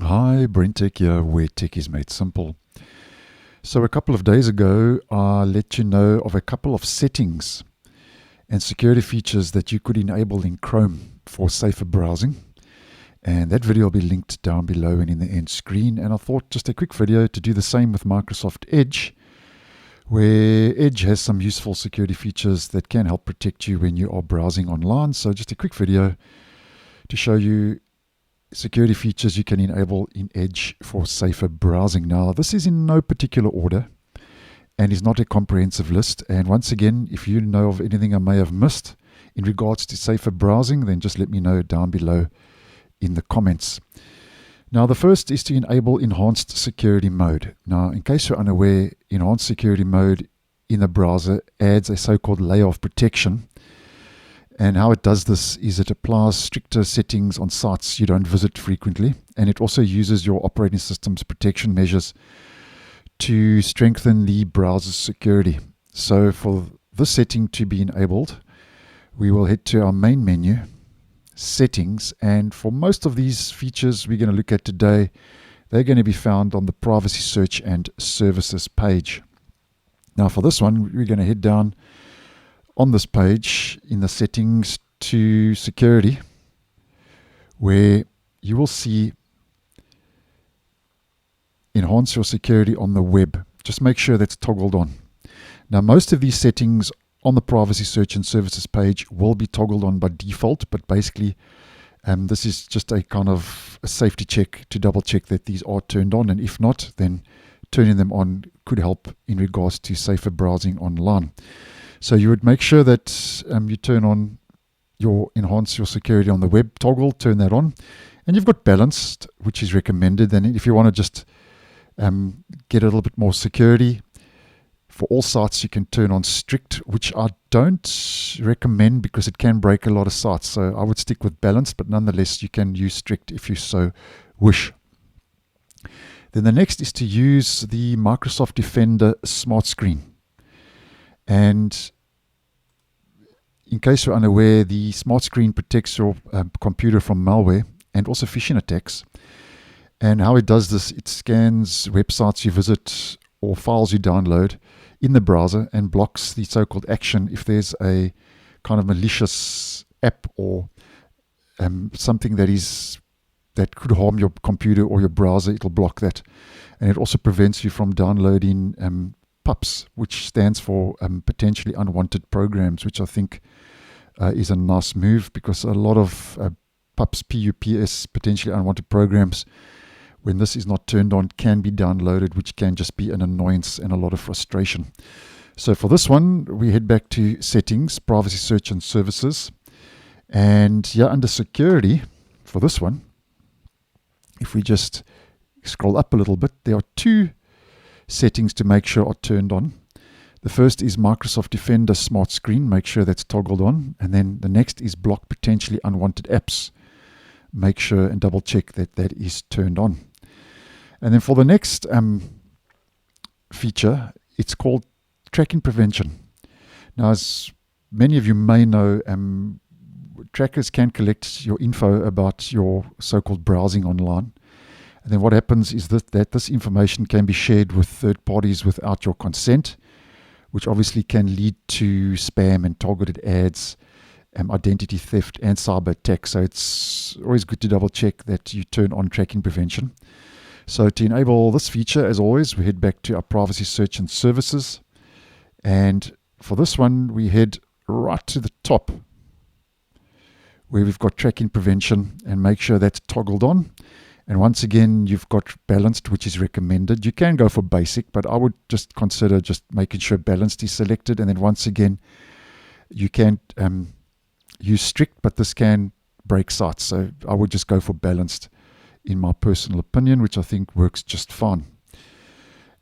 Hi, BrenTech here, where tech is made simple. So a couple of days ago, I let you know of a couple of settings and security features that you could enable in Chrome for safer browsing. And that video will be linked down below and in the end screen. And I thought just a quick video to do the same with Microsoft Edge, where Edge has some useful security features that can help protect you when you are browsing online. So just a quick video to show you security features you can enable in Edge for safer browsing. Now, this is in no particular order and is not a comprehensive list. And once again, if you know of anything I may have missed in regards to safer browsing, then just let me know down below in the comments. Now, the first is to enable enhanced security mode. Now, in case you're unaware, enhanced security mode in the browser adds a so-called layer of protection. And how it does this is it applies stricter settings on sites you don't visit frequently, and it also uses your operating system's protection measures to strengthen the browser's security. So for this setting to be enabled, we will head to our main menu, settings, and for most of these features we're going to look at today, they're going to be found on the privacy search and services page. Now for this one, we're going to head down on this page in the settings to security, where you will see enhance your security on the web. Just make sure that's toggled on. Now, most of these settings on the privacy search and services page will be toggled on by default, but basically this is just a kind of a safety check to double check that these are turned on, and if not, then turning them on could help in regards to safer browsing online. So you would make sure that you turn on enhance your security on the web toggle, turn that on. And you've got balanced, which is recommended. Then if you want to just get a little bit more security, for all sites you can turn on strict, which I don't recommend because it can break a lot of sites. So I would stick with balanced, but nonetheless you can use strict if you so wish. Then the next is to use the Microsoft Defender Smart Screen. And in case you're unaware, the smart screen protects your computer from malware and also phishing attacks. And how it does this, it scans websites you visit or files you download in the browser and blocks the so-called action. If there's a kind of malicious app or something that could harm your computer or your browser, it'll block that. And it also prevents you from downloading PUPs, which stands for potentially unwanted programs, which I think is a nice move, because a lot of PUPs, PUPS, potentially unwanted programs, when this is not turned on, can be downloaded, which can just be an annoyance and a lot of frustration. So for this one, we head back to settings, privacy search and services. And here under security, for this one, if we just scroll up a little bit, there are two settings to make sure are turned on. The first is Microsoft Defender Smart Screen. Make sure that's toggled on. And then the next is block potentially unwanted apps. Make sure and double check that that is turned on. And then for the next feature, it's called tracking prevention. Now, as many of you may know, trackers can collect your info about your so-called browsing online. And then what happens is that this information can be shared with third parties without your consent, which obviously can lead to spam and targeted ads, identity theft, and cyber attacks. So it's always good to double check that you turn on tracking prevention. So to enable this feature, as always, we head back to our privacy search and services. And for this one, we head right to the top where we've got tracking prevention, and make sure that's toggled on. And once again, you've got balanced, which is recommended. You can go for basic, but I would just consider just making sure balanced is selected. And then once again, you can use strict, but this can break sites. So I would just go for balanced in my personal opinion, which I think works just fine.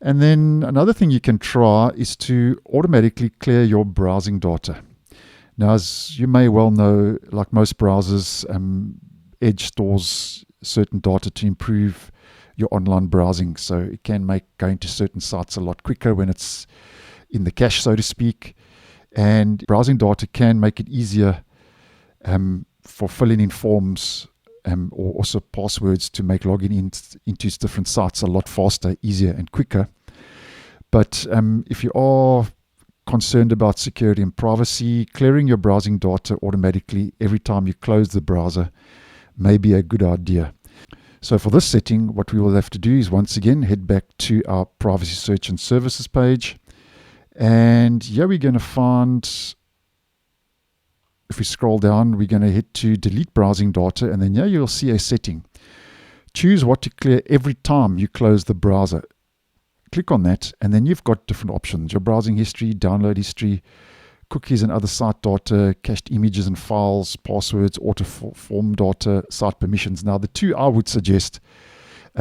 And then another thing you can try is to automatically clear your browsing data. Now, as you may well know, like most browsers, Edge stores certain data to improve your online browsing. So it can make going to certain sites a lot quicker when it's in the cache, so to speak. And browsing data can make it easier for filling in forms or also passwords to make logging into different sites a lot faster, easier, and quicker. But if you are concerned about security and privacy, clearing your browsing data automatically every time you close the browser may be a good idea. So for this setting, what we will have to do is once again head back to our privacy search and services page. And here we're going to find, if we scroll down, we're going to hit to delete browsing data, and then here you'll see a setting. Choose what to clear every time you close the browser. Click on that, and then you've got different options: your browsing history, download history, cookies and other site data, cached images and files, passwords, auto-form data, site permissions. Now, the two I would suggest,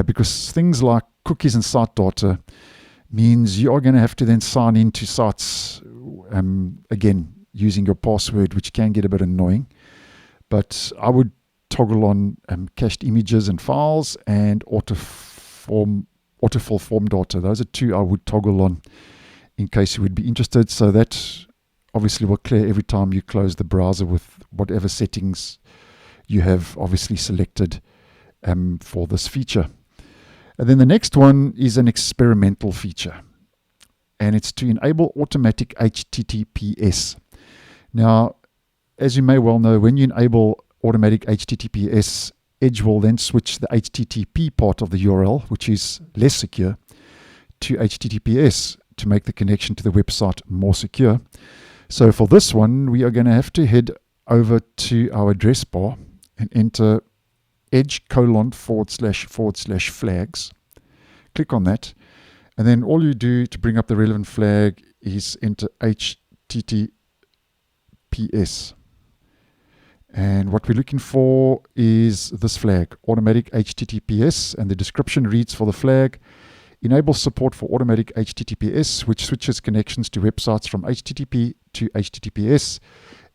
because things like cookies and site data means you are going to have to then sign into sites, again, using your password, which can get a bit annoying. But I would toggle on cached images and files and autofill form data. Those are two I would toggle on in case you would be interested. So that obviously will clear every time you close the browser with whatever settings you have obviously selected for this feature. And then the next one is an experimental feature, and it's to enable automatic HTTPS. Now, as you may well know, when you enable automatic HTTPS, Edge will then switch the HTTP part of the URL, which is less secure, to HTTPS to make the connection to the website more secure. So for this one, we are going to have to head over to our address bar and enter edge://flags. Click on that. And then all you do to bring up the relevant flag is enter HTTPS. And what we're looking for is this flag, automatic HTTPS, and the description reads for the flag: enables support for automatic HTTPS, which switches connections to websites from HTTP to HTTPS.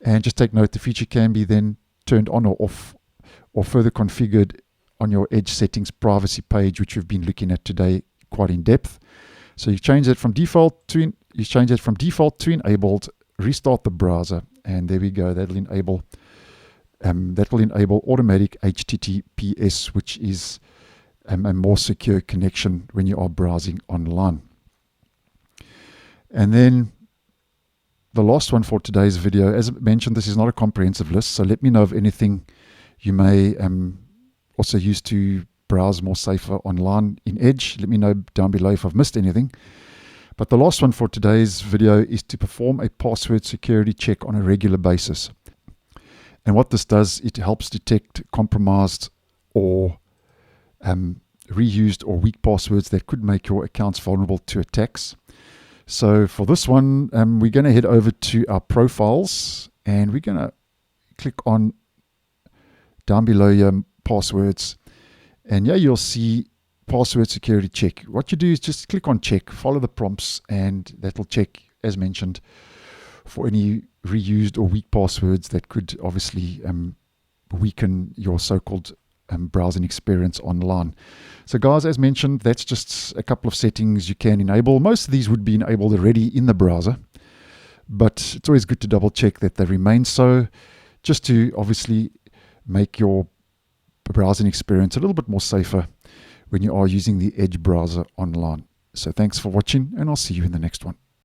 And just take note, the feature can be then turned on or off, or further configured on your Edge settings privacy page, which we've been looking at today quite in depth. So you change it from default to enabled. Restart the browser, and there we go. That will enable automatic HTTPS, which is a more secure connection when you are browsing online. And then the last one for today's video, as mentioned, this is not a comprehensive list, so let me know of anything you may also use to browse more safer online in Edge. Let me know down below if I've missed anything. But the last one for today's video is to perform a password security check on a regular basis. And what this does, it helps detect compromised or reused or weak passwords that could make your accounts vulnerable to attacks. So for this one, we're going to head over to our profiles, and we're going to click on down below your passwords. And yeah, you'll see password security check. What you do is just click on check, follow the prompts, and that will check, as mentioned, for any reused or weak passwords that could obviously weaken your so-called browsing experience online. So guys, as mentioned, that's just a couple of settings you can enable. Most of these would be enabled already in the browser, but it's always good to double check that they remain so, just to obviously make your browsing experience a little bit more safer when you are using the Edge browser online. So thanks for watching, and I'll see you in the next one.